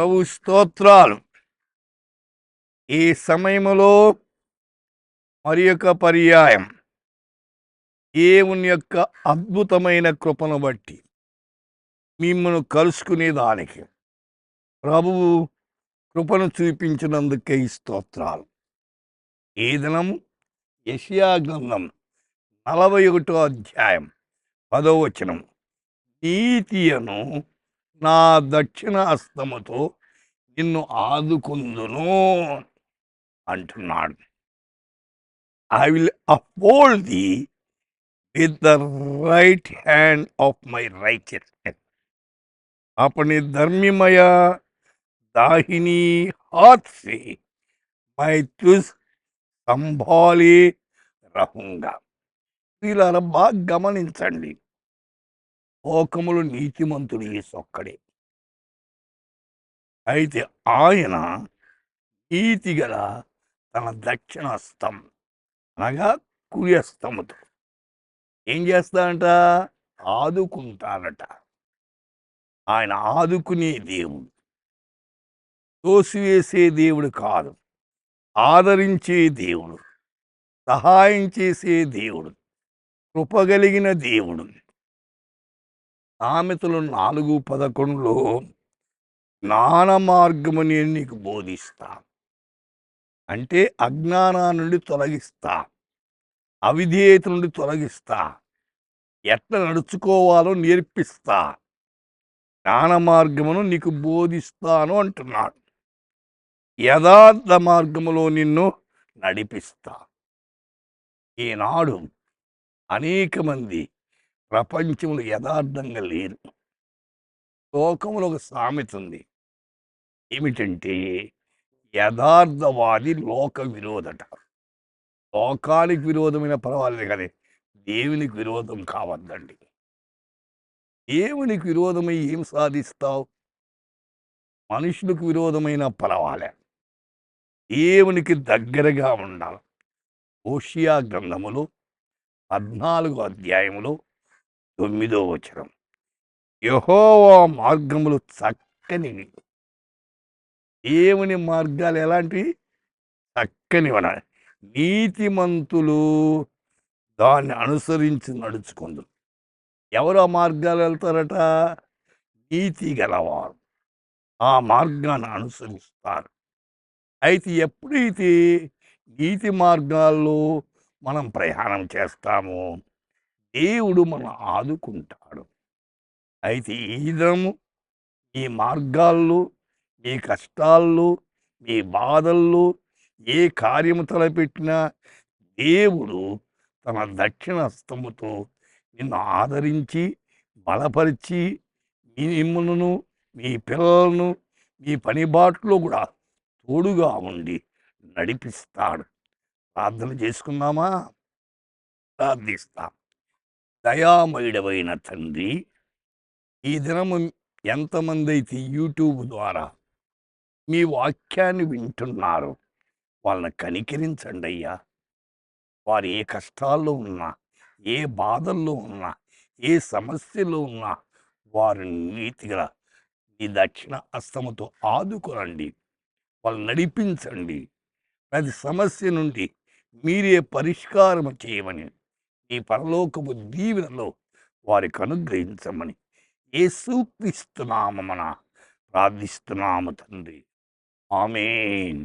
ప్రభు స్తోత్రాలు. ఈ సమయములో మరి యొక్క పర్యాయం దేవుని యొక్క అద్భుతమైన కృపను బట్టి మిమ్మల్ని కలుసుకునే దానికి ప్రభువు కృపను చూపించినందుకే ఈ స్తోత్రాలు. ఈ దినం యెషయా గ్రంథం 41వ అధ్యాయం 10వ వచనం, నీతియను నా దక్షిణ హస్తముతో నిన్ను ఆదుకుందును అంటున్నాడు. I will uphold thee with the right hand of my righteousness. अपने धर्मीमय दाहिनी हाथ से मैं तुझ संभाले रहूंगा. వీళ్ళ బాగా గమనించండి. లోకములు నీతిమంతుడు యేసొక్కడే. అయితే ఆయన నీతి గల తన దక్షిణ హస్తం అనగా కుడి హస్తముతో ఏం చేస్తాడంట? ఆదుకుంటాడట. ఆయన ఆదుకునే దేవుడు, తోసివేసే దేవుడు కాదు, ఆదరించే దేవుడు, సహాయం చేసే దేవుడు, కృపగలిగిన దేవుడు. సామెతలు 4:11లో జ్ఞాన మార్గము నేను నీకు బోధిస్తా అంటే అజ్ఞానా నుండి తొలగిస్తా, అవిధేయత నుండి తొలగిస్తా, ఎట్లా నడుచుకోవాలో నేర్పిస్తా, జ్ఞాన మార్గమును నీకు బోధిస్తాను అంటున్నాడు. యథార్థ మార్గములో నిన్ను నడిపిస్తా. ఈనాడు అనేక మంది ప్రపంచంలో యథార్థంగా లేరు. లోకంలో ఒక సామెత ఉంది. ఏమిటంటే యథార్థవాది లోక విరోధట. లోకానికి విరోధమైన పర్వాలేదు కానీ దేవునికి విరోధం కావద్దండి. దేవునికి విరోధమై ఏం సాధిస్తావు? మనుషులకు విరోధమైన పర్వాలే, దేవునికి దగ్గరగా ఉండాలి. హోషేయ గ్రంథములో 14వ అధ్యాయములో 9వ వచనం, యెహోవా మార్గములు చక్కనివి. దేవుని మార్గాలు ఎలాంటివి? చక్కనివన. నీతిమంతులు దాన్ని అనుసరించి నడుచుకుందు. ఎవరు ఆ మార్గాలు వెళ్తారట? నీతి గలవారు ఆ మార్గాన్ని అనుసరిస్తారు. అయితే ఎప్పుడైతే నీతి మార్గాల్లో మనం ప్రయాణం చేస్తామో దేవుడు మనం ఆదుకుంటాడు. అయితే ఈ దినము ఈ మార్గాల్లో, మీ కష్టాల్లో, మీ బాధల్లో ఏ కార్యము తలపెట్టినా దేవుడు తన దక్షిణ హస్తముతో నిన్ను ఆదరించి బలపరిచి మిమ్మల్ని, మీ పిల్లలను, మీ పని బాటలో కూడా తోడుగా ఉండి నడిపిస్తాడు. ప్రార్థన చేసుకుందామా? ప్రార్థిస్తాం. దయామయుడవైన తండ్రి, ఈ దినము ఎంతమంది అయితే యూట్యూబ్ ద్వారా మీ వాక్యాన్ని వింటున్నారు వాళ్ళని కనికరించండి అయ్యా. వారు ఏ కష్టాల్లో ఉన్నా, ఏ బాధల్లో ఉన్నా, ఏ సమస్యలో ఉన్నా వారు నీతిగా ఈ దక్షిణ హస్తముతో ఆదుకోనండి. వాళ్ళు నడిపించండి. ప్రతి సమస్య నుండి మీరే పరిష్కారం చేయమని ఈ పరలోకపు దీవెనలో వారికి అనుగ్రహించమని యేసుక్రీస్తు నామమున ప్రార్థిస్తున్నాము తండ్రి. ఆమేన్.